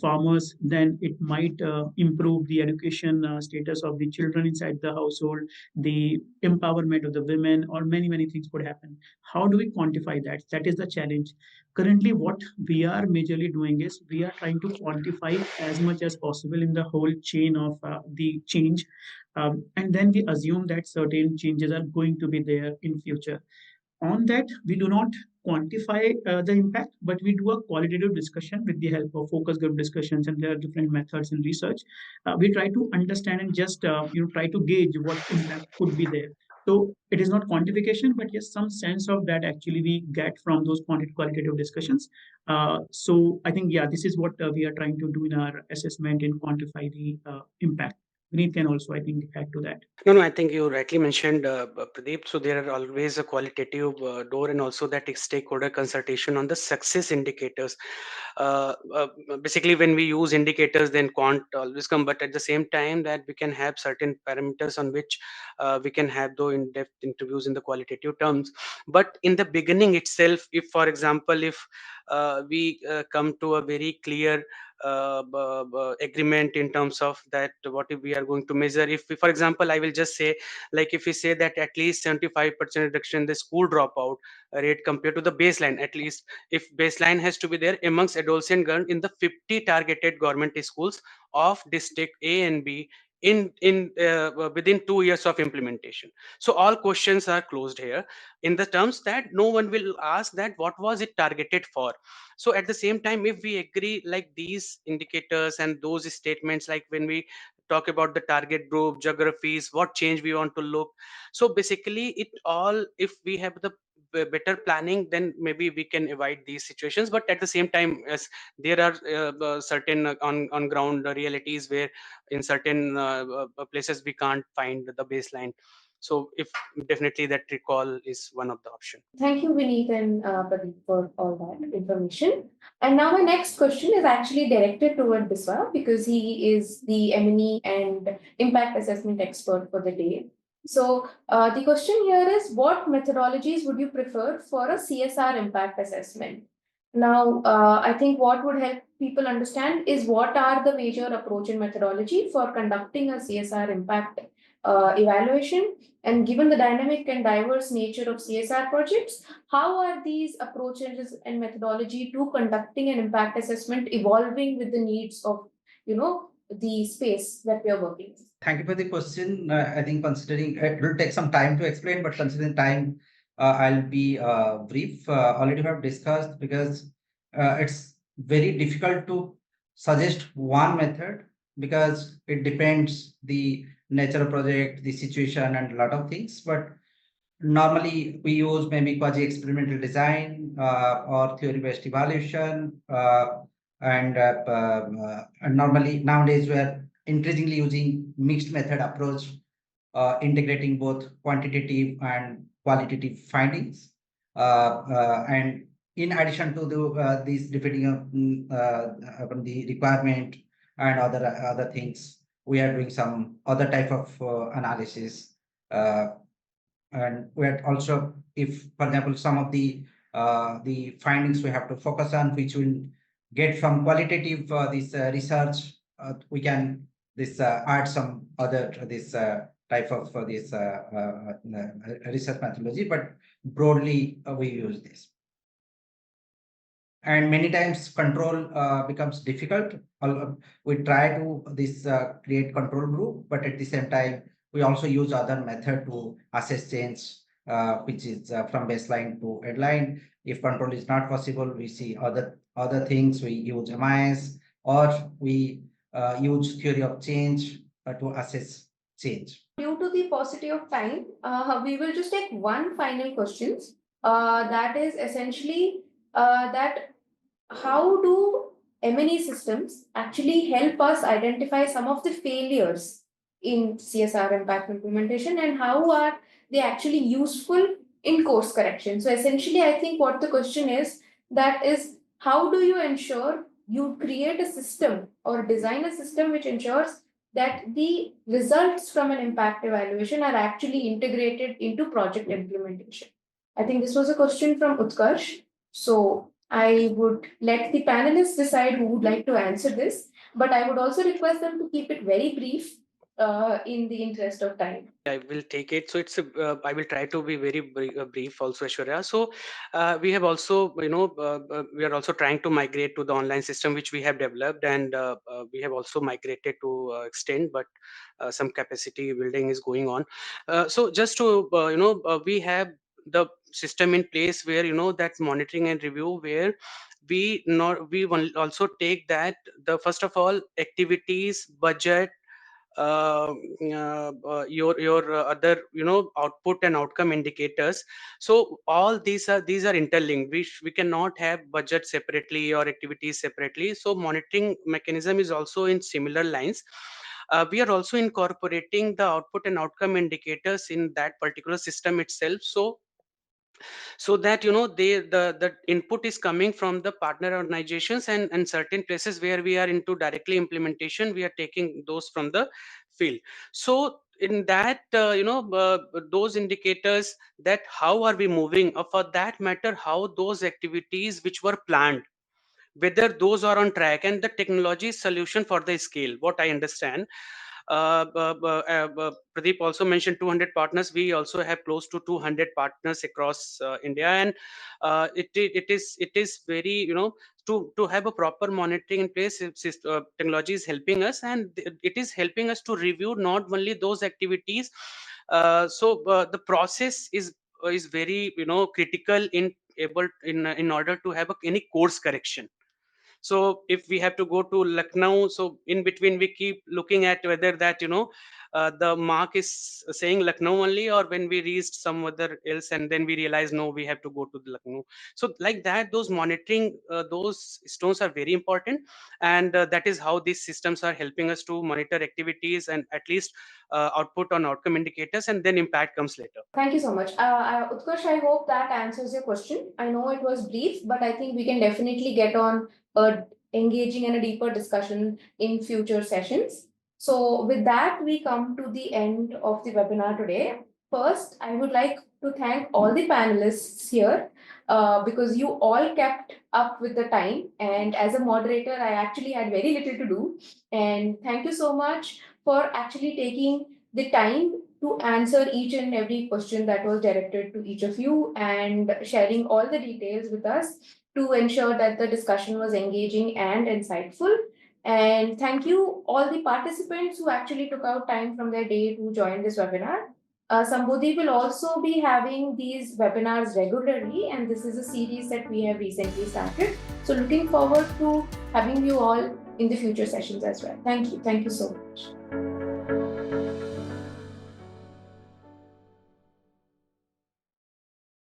farmers, then it might improve the education status of the children inside the household, the empowerment of the women, or many, many things could happen. How do we quantify that? That is the challenge. Currently, what we are majorly doing is we are trying to quantify as much as possible in the whole chain of the change. And then we assume that certain changes are going to be there in future. On that, we do not quantify the impact, but we do a qualitative discussion with the help of focus group discussions, and there are different methods in research. We try to understand and just try to gauge what impact could be there. So it is not quantification, but yes, some sense of that actually we get from those qualitative discussions. So I think, yeah, this is what we are trying to do in our assessment and quantify the impact. Vineet can also, I think, add to that. No, I think you rightly mentioned, Pradeep. So there are always a qualitative door and also that stakeholder consultation on the success indicators. Basically, when we use indicators, then quant always come, but at the same time that we can have certain parameters on which we can have those in-depth interviews in the qualitative terms. But in the beginning itself, if, for example, if we come to a very clear agreement in terms of that what if we are going to measure, if we, for example, I will just say, like if we say that at least 75% reduction in the school dropout rate compared to the baseline, at least if baseline has to be there amongst adolescent girls in the 50 targeted government schools of district A and B in within 2 years of implementation. So all questions are closed here in the terms that no one will ask that what was it targeted for. So at the same time, if we agree like these indicators and those statements, like when we talk about the target group geographies, what change we want to look, so basically it all, if we have the better planning, then maybe we can avoid these situations. But at the same time, as there are certain on ground realities where in certain places we can't find the baseline. So if definitely that recall is one of the option. Thank you, Vineet and Pradeep, for all that information. And now my next question is actually directed toward Biswa because he is the M&E and impact assessment expert for the day. So the question here is, what methodologies would you prefer for a CSR impact assessment? Now, I think what would help people understand is what are the major approach and methodology for conducting a CSR impact evaluation, and given the dynamic and diverse nature of CSR projects, how are these approaches and methodology to conducting an impact assessment evolving with the needs of the space that we are working in? Thank you for the question. I think considering it will take some time to explain, but considering time, I'll be brief. Already have discussed because it's very difficult to suggest one method because it depends the nature of project, the situation, and a lot of things. But normally we use maybe quasi-experimental design or theory-based evaluation, and normally nowadays we are increasingly using mixed method approach, integrating both quantitative and qualitative findings. And in addition to these depending on the requirement and other things, we are doing some other type of analysis. And we're also, if for example some of the findings we have to focus on, which will get from qualitative this research, we can this add some other this type of this research methodology, but broadly we use this. And many times control becomes difficult. We try to this create control group, but at the same time we also use other method to assess change, which is from baseline to headline. If control is not possible, we see other things. We use MIS, or we use theory of change to assess change. Due to the paucity of time, we will just take one final question. That is essentially that how do M&E systems actually help us identify some of the failures in CSR impact implementation, and how are they actually useful in course correction? So essentially, I think what the question is, that is, how do you ensure you create a system or design a system which ensures that the results from an impact evaluation are actually integrated into project implementation? I think this was a question from Utkarsh. So I would let the panelists decide who would like to answer this, but I would also request them to keep it very brief in the interest of time. I will take it. So I will try to be very brief also, Aishwarya. So we have also, we are also trying to migrate to the online system which we have developed, and we have also migrated to extend, but some capacity building is going on. So just to, we have the system in place where, that's monitoring and review, where we will also take that the first of all activities budget, your other output and outcome indicators. So all these are interlinked. We cannot have budget separately or activities separately. So monitoring mechanism is also in similar lines. We are also incorporating the output and outcome indicators in that particular system itself, so that the input is coming from the partner organizations, and certain places where we are into directly implementation, we are taking those from the field. So in that those indicators, that how are we moving, or for that matter how those activities which were planned, whether those are on track, and the technology solution for the scale, what I understand. Pradeep also mentioned 200 partners. We also have close to 200 partners across India, and it is very, to have a proper monitoring in place. Technology is helping us, and it is helping us to review not only those activities. The process is very critical in order to have any course correction. So if we have to go to Lucknow, so in between we keep looking at whether that the mark is saying Lucknow only, or when we reached some other else, and then we realize no, we have to go to the Lucknow. So like that, those monitoring, those stones are very important, and that is how these systems are helping us to monitor activities and at least output on outcome indicators, and then impact comes later. Thank you so much. Utkarsh, I hope that answers your question. I know it was brief, but I think we can definitely get on engaging in a deeper discussion in future sessions. So with that, we come to the end of the webinar today. First, I would like to thank all the panelists here because you all kept up with the time. And as a moderator, I actually had very little to do. And thank you so much for actually taking the time to answer each and every question that was directed to each of you, and sharing all the details with us to ensure that the discussion was engaging and insightful. And thank you all the participants who actually took out time from their day to join this webinar. Sambodhi will also be having these webinars regularly, and this is a series that we have recently started. So looking forward to having you all in the future sessions as well. Thank you. Thank you so much.